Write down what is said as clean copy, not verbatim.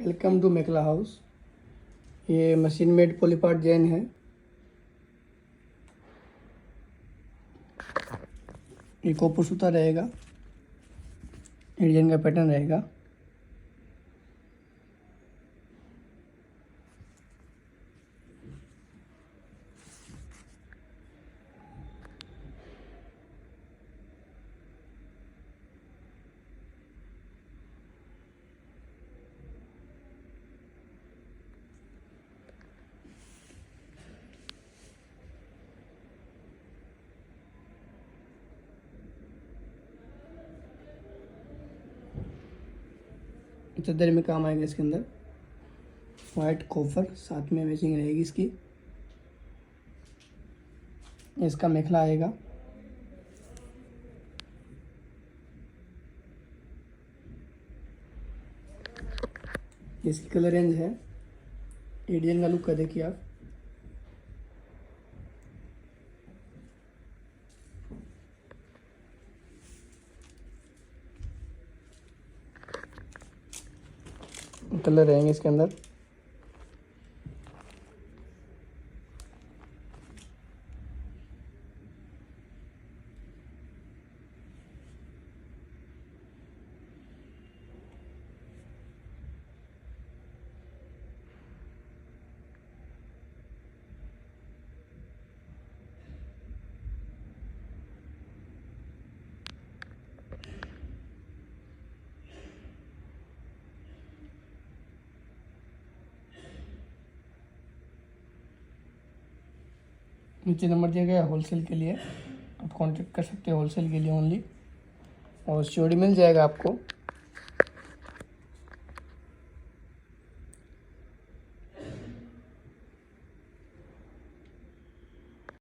Welcome to Mekhela house. ये machine made पॉलीपार्ट जैन है। ये कॉपर सूता रहेगा, डिजाइन का पैटर्न रहेगा। चद्दर में काम आएगा इसके अंदर। वाइट कॉपर साथ में मैचिंग रहेगी इसकी। इसका मेखला आएगा। इसकी कलर रेंज है। डिजाइन का लुक का देखिए आप। कलर रहेंगे इसके अंदर। नीचे नंबर दिया गया है होलसेल के लिए, आप कांटेक्ट कर सकते हैं होलसेल के लिए ओनली। और सीओडी मिल जाएगा आपको।